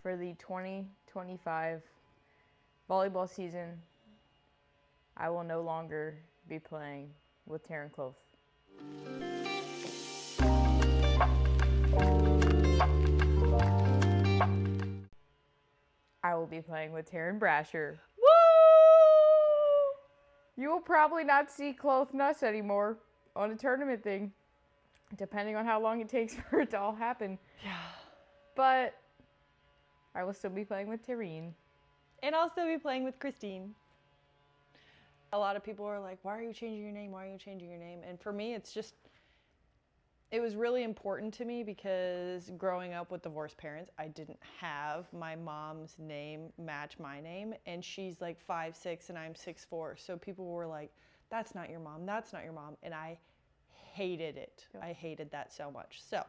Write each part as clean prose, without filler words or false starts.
for the 2025 volleyball season, I will no longer be playing with Taryn Kloth. I will be playing with Taryn Brasher. Woo! You will probably not see Kloth Nuss anymore on a tournament thing, depending on how long it takes for it to all happen. Yeah. But I will still be playing with Taryn. And I'll still be playing with Kristen. A lot of people are like, why are you changing your name? Why are you changing your name? And for me, it's just, it was really important to me because growing up with divorced parents, I didn't have my mom's name match my name. And she's like 5'6" and I'm 6'4". So people were like, that's not your mom. That's not your mom. And I hated it. Yep. I hated that so much. So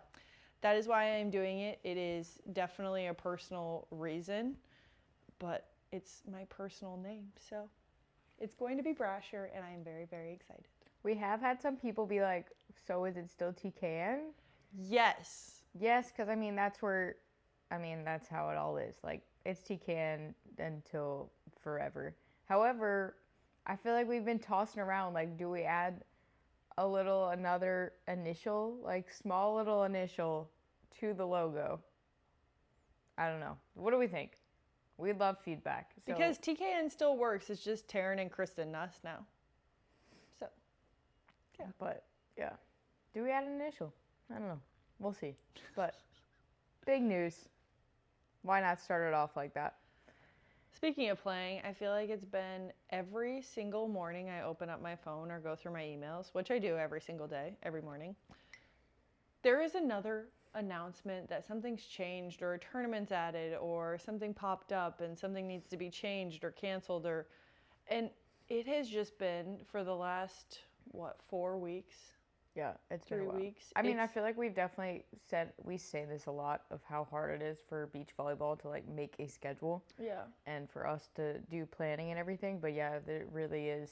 that is why I'm doing it. It is definitely a personal reason, but it's my personal name. So it's going to be Brasher, and I am very, very excited. We have had some people be like, so is it still TKN? Yes. Yes, because that's how it all is. Like, it's TKN until forever. However, I feel like we've been tossing around, like, do we add another initial, like small little initial to the logo? I don't know. What do we think? We'd love feedback. So, Because TKN still works. It's just Taryn and Kristen Nuss now. So, yeah. But, yeah. Do we add an initial? I don't know. We'll see. But, big news. Why not start it off like that? speaking of playing, I feel like it's been every single morning I open up my phone or go through my emails, which I do every single day, every morning. There is another announcement that something's changed or a tournament's added or something popped up and something needs to be changed or canceled and it has just been for the last 4 weeks. Yeah, it's been 3 a while. weeks. I feel like we've definitely we say this a lot of how hard it is for beach volleyball to like make a schedule. Yeah. And for us to do planning and everything. But yeah, there really is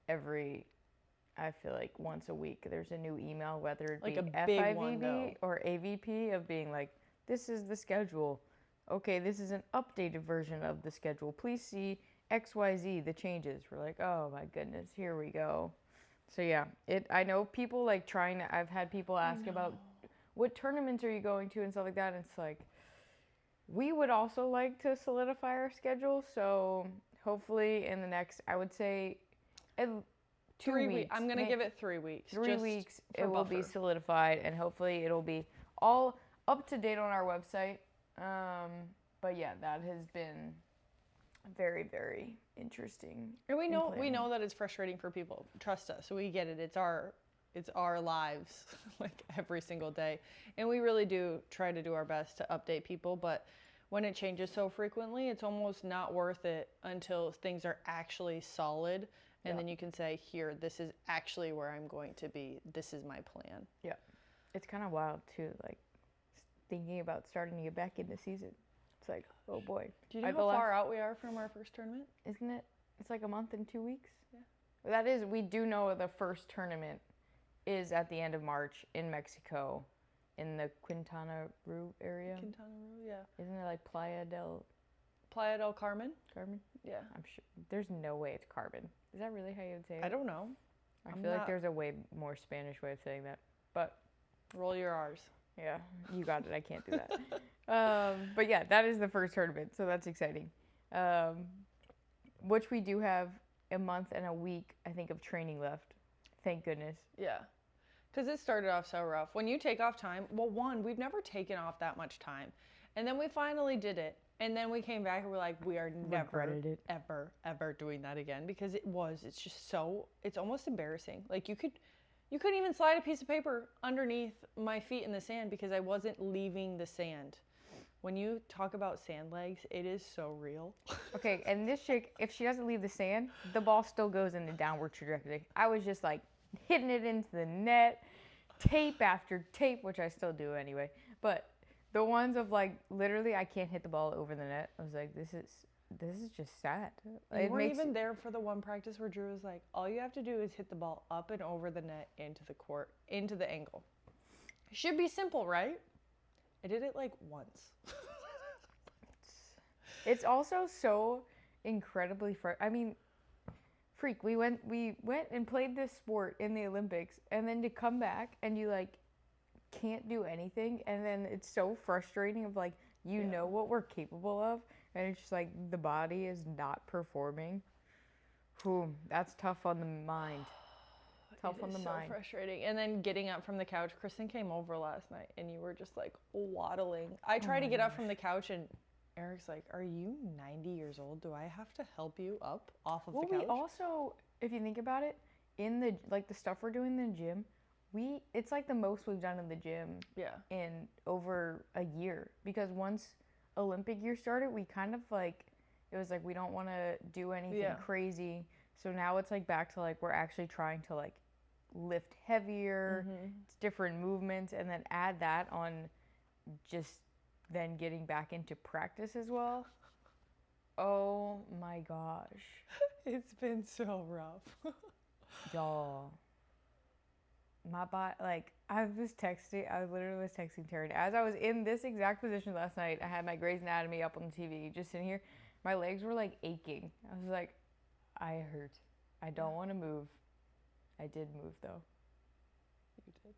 I feel like once a week there's a new email, whether it Like be a big one, FIVB though. or AVP, of being like, this is the schedule. Okay, this is an updated version of the schedule. Please see XYZ, the changes. We're like, oh my goodness, here we go. So yeah, I know people like I've had people ask about what tournaments are you going to and stuff like that. And it's like, we would also like to solidify our schedule. So hopefully in the next, I would say 2 weeks. I'm going to give it 3 weeks. 3 weeks, it will be solidified, and hopefully it'll be all up to date on our website. But yeah, that has been very, very interesting. And we know that it's frustrating for people. Trust us, we get it. It's our lives, like every single day, and we really do try to do our best to update people. But when it changes so frequently, it's almost not worth it until things are actually solid. And then you can say, here, this is actually where I'm going to be. This is my plan. Yeah. It's kind of wild, too, like, thinking about starting to get back into season. It's like, oh, boy. Do you know how far out we are from our first tournament? Isn't it? It's like a month and 2 weeks? Yeah. That is, we do know the first tournament is at the end of March in Mexico, in the Quintana Roo area. Quintana Roo, yeah. Isn't it like Playa del Carmen? Carmen? Yeah. I'm sure. There's no way it's Carmen. Is that really how you would say it? I don't know. I feel like there's a way more Spanish way of saying that. But roll your R's. Yeah, you got it. I can't do that. But yeah, that is the first tournament, so that's exciting. Which we do have a month and a week, I think, of training left. Thank goodness. Yeah. Because it started off so rough. When you take off time, we've never taken off that much time. And then we finally did it. And then we came back and we're like, we are never, ever doing that again. Because it's just so, it's almost embarrassing. Like you couldn't even slide a piece of paper underneath my feet in the sand because I wasn't leaving the sand. When you talk about sand legs, it is so real. Okay, and this chick, if she doesn't leave the sand, the ball still goes in a downward trajectory. I was just like hitting it into the net, tape after tape, which I still do anyway. But the ones of like literally I can't hit the ball over the net. I was like, this is just sad. You weren't even there for the one practice where Drew was like, all you have to do is hit the ball up and over the net into the court, into the angle. It should be simple, right? I did it like once. It's also so incredibly freak. We went and played this sport in the Olympics, and then to come back and you like can't do anything, and then it's so frustrating of like you know what we're capable of, and it's just like the body is not performing. Whew, that's tough on the mind. Tough on the mind. So frustrating. And then getting up from the couch. Kristen came over last night, and you were just like waddling. I tried to get up from the couch, and Eric's like, "Are you 90 years old? Do I have to help you up off of the couch?" Well, we also, if you think about it, in the like the stuff we're doing in the gym, it's like the most we've done in the gym in over a year, because once Olympic year started, we kind of like it was like we don't want to do anything crazy. So now it's like back to like we're actually trying to like lift heavier, it's different movements, and then add that on just then getting back into practice as well. Oh my gosh. It's been so rough. Y'all. My body, like, I literally was texting Taryn. As I was in this exact position last night, I had my Grey's Anatomy up on the TV, just sitting here. My legs were like aching. I was like, I hurt. I don't want to move. I did move though. You did.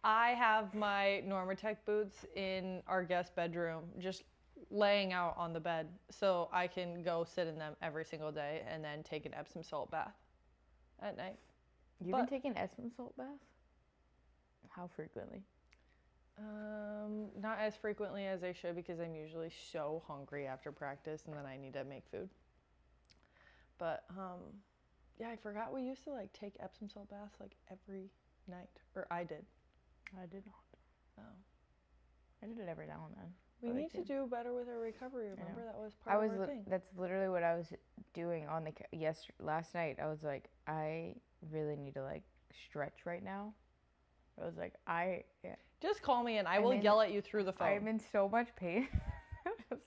I have my Normatec boots in our guest bedroom, just laying out on the bed, so I can go sit in them every single day and then take an Epsom salt bath at night. You've been taking Epsom salt baths? How frequently? Not as frequently as I should, because I'm usually so hungry after practice and then I need to make food. But yeah, I forgot we used to like take Epsom salt baths like every night, or I did. I did not. Oh. I did it every now and then. We need to do better with our recovery. Remember, that was part of our thing. That's literally what I was doing on last night. I was like, I really need to like stretch right now. I was like, just call me and I will yell at you through the phone. I'm in so much pain.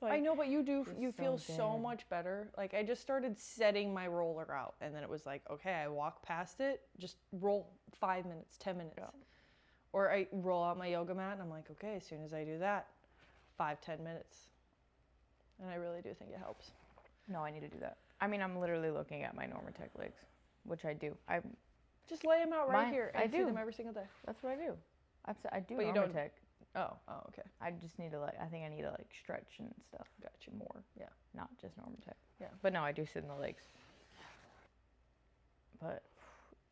I know, but you feel so much better. Like, I just started setting my roller out, and then it was like, okay, I walk past it, just roll 5 minutes, 10 minutes. Yeah. Or I roll out my yoga mat, and I'm like, okay, as soon as I do that, 5-10 minutes. And I really do think it helps. No, I need to do that. I mean, I'm literally looking at my Normatec legs, which I do. Just lay them out right here and see them every single day. That's what I do. I do but Normatec. You don't. Oh, okay. I just need to I think I need to like stretch and stuff. Gotcha. More. Yeah. Not just Normatec. Yeah. But no, I do sit in the legs. But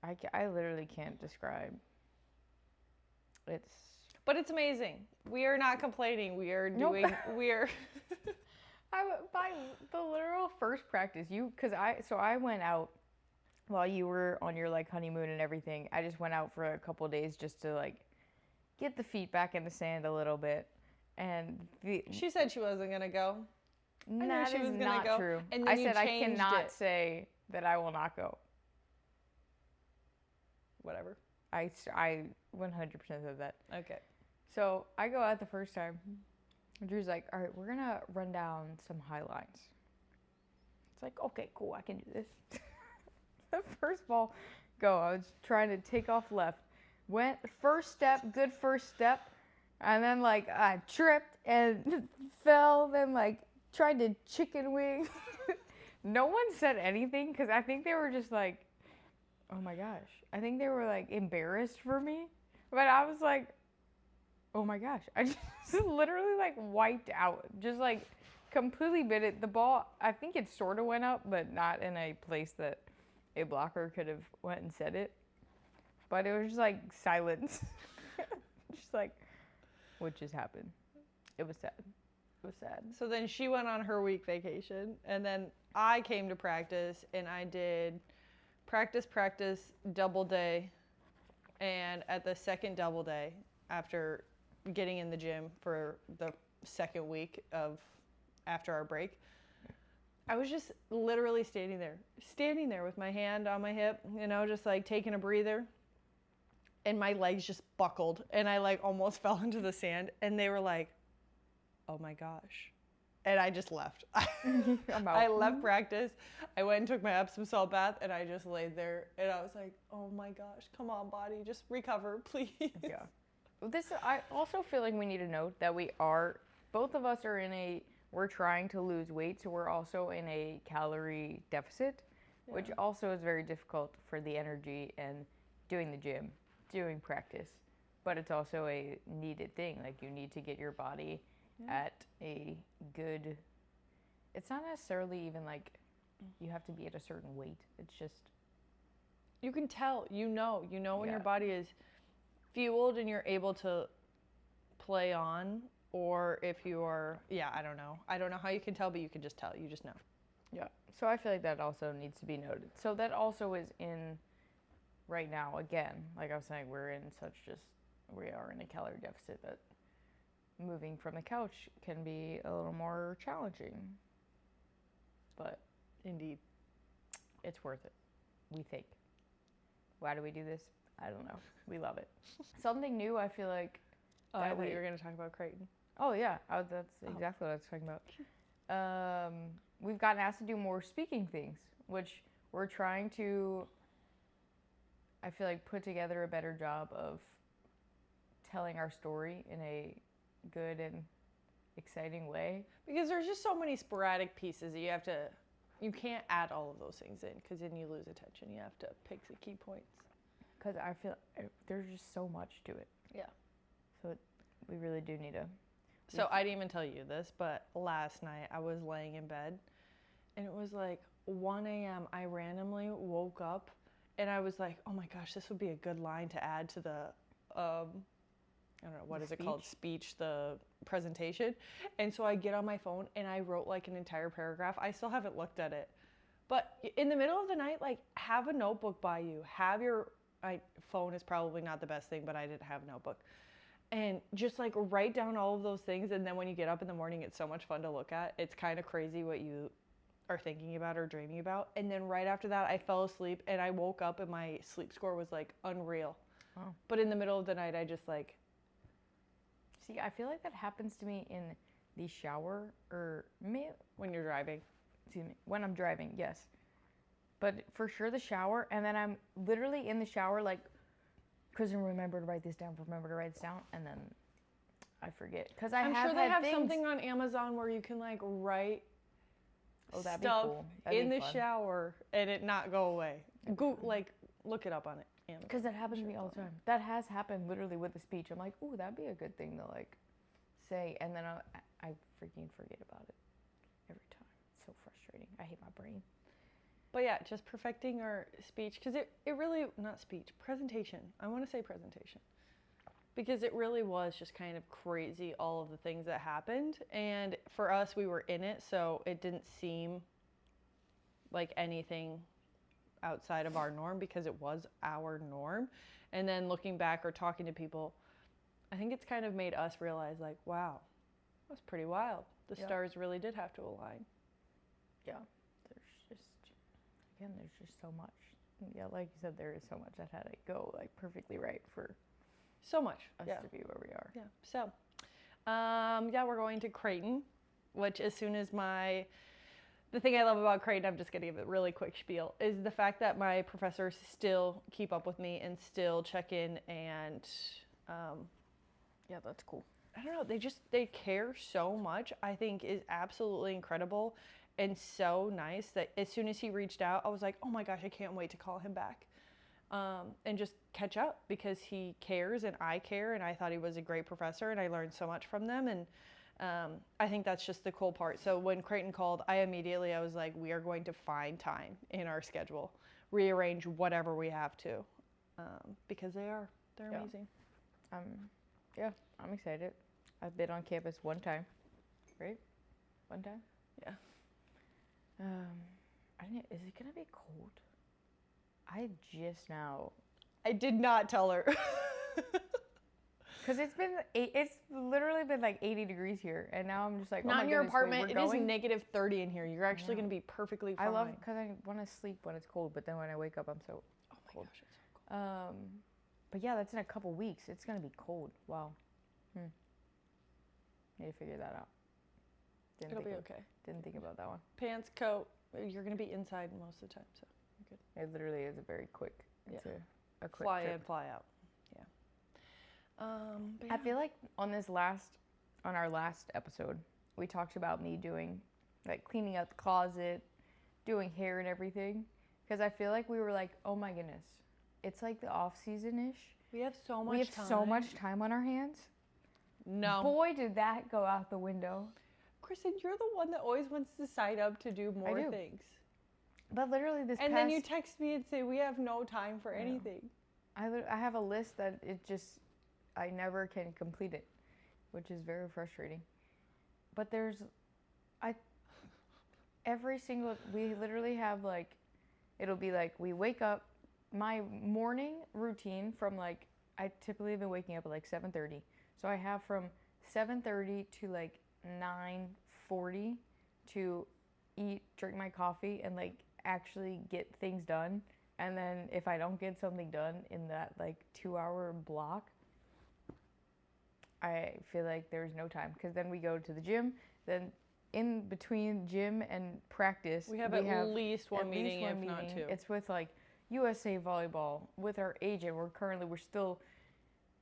I literally can't describe. But it's amazing. We are not complaining. We are doing. Nope. We're. By the literal first practice, I went out while you were on your like honeymoon and everything. I just went out for a couple of days just to like get the feet back in the sand a little bit. And she said she wasn't gonna go. That is not true. And I said I cannot say that I will not go. Whatever. I 100% said that. Okay. So I go out the first time. Drew's like, all right, we're going to run down some high lines. It's like, okay, cool, I can do this. The first ball, go. I was trying to take off left. Went first step, good first step. And then, like, I tripped and fell. Then, like, tried to chicken wing. No one said anything because I think they were just like, oh my gosh. I think they were, like, embarrassed for me. But I was like, oh my gosh. I just literally, like, wiped out. Just, like, completely bit it. The ball, I think it sort of went up, but not in a place that a blocker could have went and said it. But it was just, like, silence. Just, like, what just happened? It was sad. It was sad. So then she went on her week vacation, and then I came to practice, and I did practice, double day, and at the second double day, after getting in the gym for the second week of after our break, I was just literally standing there with my hand on my hip, you know, just like taking a breather, and my legs just buckled, and I like almost fell into the sand, and they were like, oh my gosh. And I just left. I left practice. I went and took my Epsom salt bath, and I just laid there, and I was like, oh my gosh, come on, body, just recover, please. Yeah. I also feel like we need to note that both of us are we're trying to lose weight, so we're also in a calorie deficit, which also is very difficult for the energy and doing the gym, doing practice. But it's also a needed thing. Like, you need to get your body at a good, it's not necessarily even like you have to be at a certain weight. It's just, you can tell, you know when your body is fueled and you're able to play on, or if you are, I don't know how you can tell, but you can just tell, you just know. Yeah. So I feel like that also needs to be noted. So that also is in right now, again, like I was saying, we are in a calorie deficit that moving from the couch can be a little more challenging. But indeed, it's worth it, we think. Why do we do this? I don't know. We love it. Something new, I feel like. I thought you were going to talk about Creighton. Oh, yeah. That's exactly what I was talking about. We've gotten asked to do more speaking things, which we're trying to, I feel like, put together a better job of telling our story in a good and exciting way. Because there's just so many sporadic pieces that you can't add all of those things in, because then you lose attention. You have to pick the key points. Because I feel there's just so much to it. Yeah. So we really do need to. So I didn't even tell you this, but last night I was laying in bed and it was like 1 a.m. I randomly woke up and I was like, oh my gosh, this would be a good line to add to the, I don't know, what is it called? Speech, the presentation. And so I get on my phone and I wrote like an entire paragraph. I still haven't looked at it. But in the middle of the night, like, have a notebook by you. Phone is probably not the best thing, but I didn't have a notebook. And just like write down all of those things, and then when you get up in the morning, it's so much fun to look at. It's kind of crazy what you are thinking about or dreaming about. And then right after that, I fell asleep and I woke up and my sleep score was like unreal. Oh. But in the middle of the night, I just like... See, I feel like that happens to me in the shower when you're driving. Excuse me, when I'm driving, yes. But for sure the shower, and then I'm literally in the shower like, Kristen, remember to write this down, and then I forget. Because I'm sure they have something on Amazon where you can like write that'd stuff be cool. in the shower and it not go away. Look it up on it. Because that happens to me all the time. That has happened literally with the speech. I'm like, ooh, that'd be a good thing to like say, and then I freaking forget about it every time. It's so frustrating. I hate my brain. But yeah, just perfecting our speech, because it really, not speech, presentation. I want to say presentation. Because it really was just kind of crazy, all of the things that happened. And for us, we were in it, so it didn't seem like anything outside of our norm, because it was our norm. And then looking back or talking to people, I think it's kind of made us realize like, wow, that's pretty wild. The stars really did have to align. Yeah. There's just so much. Yeah, like you said, there is so much that had to go like perfectly right for so much us to be where we are. Yeah. So, we're going to Creighton, which as soon as the thing I love about Creighton, I'm just going to give a really quick spiel, is the fact that my professors still keep up with me and still check in, and that's cool. I don't know, they care so much, I think is absolutely incredible. And so nice that as soon as he reached out, I was like, oh my gosh, I can't wait to call him back and just catch up, because he cares and I care, and I thought he was a great professor and I learned so much from them. And I think that's just the cool part. So when Creighton called, I was like, we are going to find time in our schedule, rearrange whatever we have to, because they're amazing. I'm excited. I've been on campus one time, right? One time? Yeah. Is it gonna be cold? I did not tell her. Because it's literally been like 80 degrees here, and now I'm just like, not in your apartment. It is negative 30 in here. You're actually gonna be perfectly fine. I love it because I want to sleep when it's cold, but then when I wake up, I'm so cold. Gosh, it's so cold. But yeah, that's in a couple weeks. It's gonna be cold. Wow. Need to figure that out. It'll be okay. Didn't think about that one. Pants, coat. You're going to be inside most of the time, so you're good. It literally is a very quick. It's a quick fly trip. in, fly out. Yeah. I feel like on our last episode, we talked about me doing, like, cleaning out the closet, doing hair and everything. Because I feel like we were like, oh my goodness, it's like the off season-ish. We have so much time. We have so much time on our hands. No. Boy, did that go out the window. Kristen, you're the one that always wants to sign up to do more things. But literally And then you text me and say, we have no time for anything. I have a list that I never can complete it, which is very frustrating. But we literally have like, it'll be like, we wake up, my morning routine from like, I typically have been waking up at like 7:30. So I have from 7:30 to like 9:40 to eat, drink my coffee, and like actually get things done. And then if I don't get something done in that like 2-hour block, I feel like there's no time, because then we go to the gym. Then in between gym and practice, we have at least one meeting, if not two. It's with like USA Volleyball, with our agent. We're still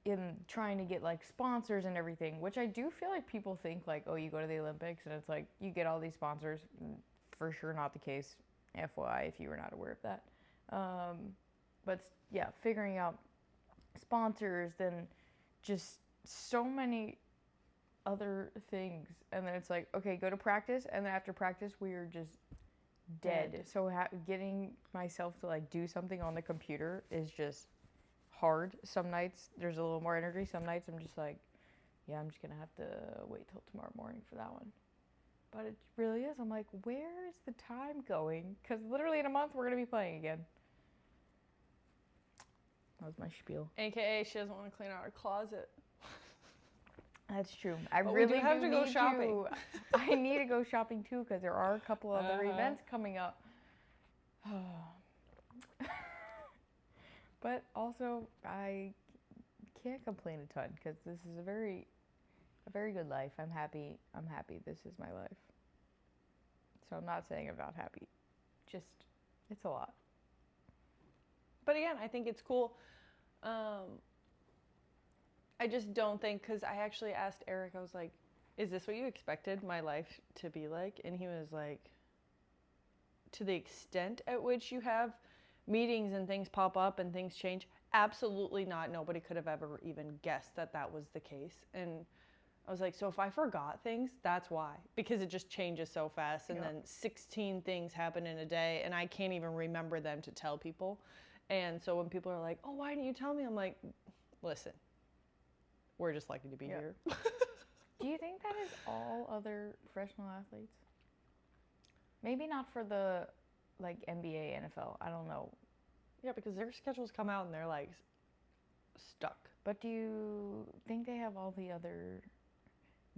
in trying to get like sponsors and everything, which I do feel like people think like, oh, you go to the Olympics and it's like you get all these sponsors. For sure not the case, FYI, if you were not aware of that. But yeah, figuring out sponsors, then just so many other things. And then it's like, okay, go to practice, and then after practice we are just dead. So getting myself to like do something on the computer is just hard. Some nights there's a little more energy. Some nights I'm just like, yeah, I'm just gonna have to wait till tomorrow morning for that one. But it really is. I'm like, where is the time going? Because literally in a month we're gonna be playing again. That was my spiel. AKA, she doesn't want to clean out her closet. That's true. I but really we do have to go shopping. I need to go shopping too, because there are a couple other events coming up. But also, I can't complain a ton, because this is a very good life. I'm happy. This is my life. So I'm not saying I'm not happy. Just, it's a lot. But again, I think it's cool. I just don't think, because I actually asked Eric, I was like, is this what you expected my life to be like? And he was like, to the extent at which you have meetings and things pop up and things change, absolutely not. Nobody could have ever even guessed that that was the case. And I was like, so if I forgot things, that's why. Because it just changes so fast. And then 16 things happen in a day, and I can't even remember them to tell people. And so when people are like, oh, why didn't you tell me? I'm like, listen, we're just lucky to be here. Do you think that is all other professional athletes? Maybe not for the like NBA, NFL. I don't know. Yeah, because their schedules come out and they're like stuck. But do you think they have all the other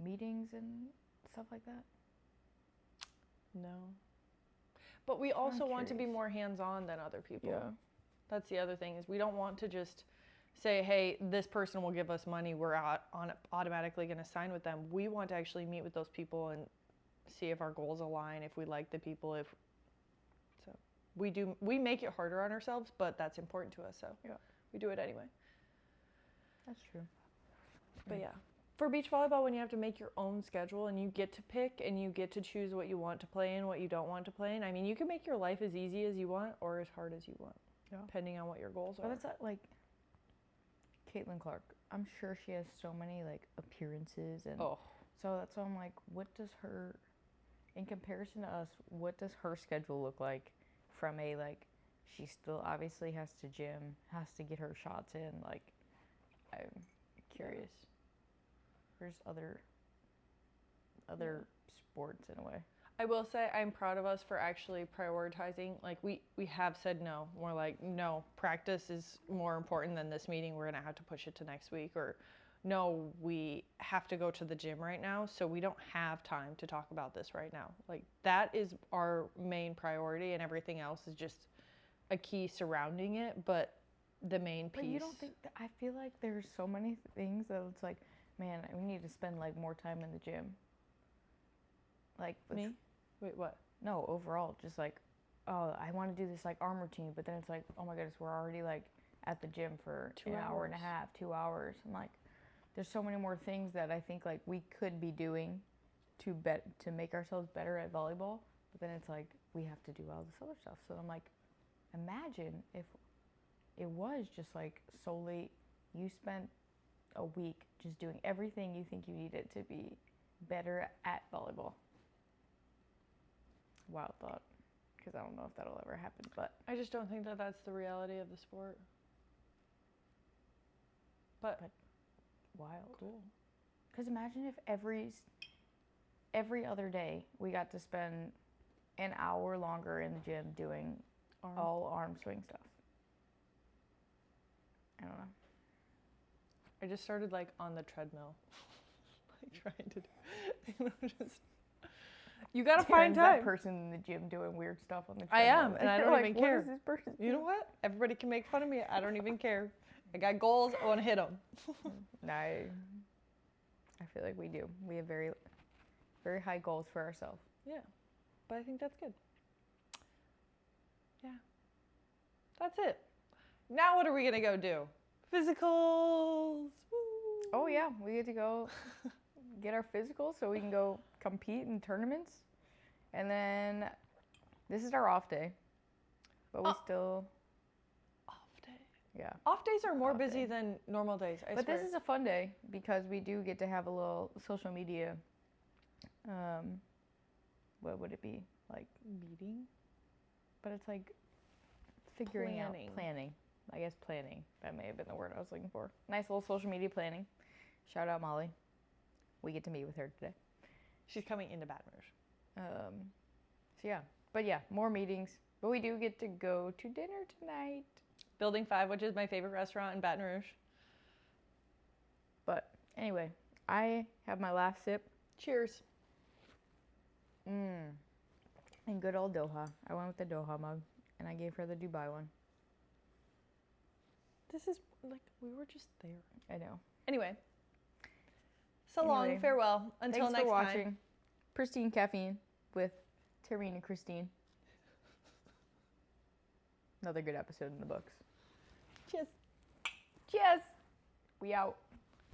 meetings and stuff like that? No. But we also want to be more hands-on than other people. Yeah. That's the other thing, is we don't want to just say, hey, this person will give us money, we're automatically going to sign with them. We want to actually meet with those people and see if our goals align, if we like the people, we make it harder on ourselves, but that's important to us, so we do it anyway. That's true. But yeah, for beach volleyball, when you have to make your own schedule and you get to pick and you get to choose what you want to play in, what you don't want to play in, I mean, you can make your life as easy as you want or as hard as you want, depending on what your goals are. But it's like Caitlin Clark. I'm sure she has so many like appearances, and so that's why I'm like, what does her, in comparison to us, what does her schedule look like? From a like, she still obviously has to gym, has to get her shots in. Like, I'm curious. There's other sports in a way. I will say I'm proud of us for actually prioritizing. Like we have said no. We're like, no, practice is more important than this meeting. We're gonna have to push it to next week. Or no, we have to go to the gym right now, so we don't have time to talk about this right now. Like, that is our main priority, and everything else is just a key surrounding it, but the main piece. But you don't think I feel like there's so many things that it's like, man, we need to spend like more time in the gym. Like me? Wait, what? No, overall, just like, oh, I want to do this like arm routine, but then it's like, oh my goodness, we're already like at the gym for 2 hour and a half, 2 hours. I'm like, there's so many more things that I think like we could be doing to make ourselves better at volleyball, but then it's like we have to do all this other stuff. So I'm like, imagine if it was just like solely you spent a week just doing everything you think you needed to be better at volleyball. Wild thought, because I don't know if that'll ever happen, but I just don't think that that's the reality of the sport. But wild. Cool. Because imagine if every other day we got to spend an hour longer in the gym doing all arm swing stuff. I don't know. I just started like on the treadmill, like trying to do. You gotta find time. That person in the gym doing weird stuff on the treadmill. I am, and I don't like, even care. What is this person? You know what? Everybody can make fun of me. I don't even care. I got goals. I want to hit them. No, I feel like we do. We have very, very high goals for ourselves. Yeah, but I think that's good. Yeah, that's it. Now what are we gonna go do? Physicals. Woo. Oh yeah, we get to go get our physicals so we can go compete in tournaments, and then this is our off day, but we still. Yeah. Off days are more busy than normal days, I swear. But this is a fun day because we do get to have a little social media, what would it be? Like meeting? But it's like figuring out planning. I guess planning. That may have been the word I was looking for. Nice little social media planning. Shout out Molly. We get to meet with her today. She's coming into Baton Rouge. So yeah. But yeah, more meetings. But we do get to go to dinner tonight. Building 5, which is my favorite restaurant in Baton Rouge. But anyway, I have my last sip. Cheers. In good old Doha. I went with the Doha mug, and I gave her the Dubai one. This is like, we were just there. I know. Anyway. So long, farewell. Until thanks next for watching. time. Pristine Caffeine with Taryn and Christine. Another good episode in the books. Cheers. Cheers. We out.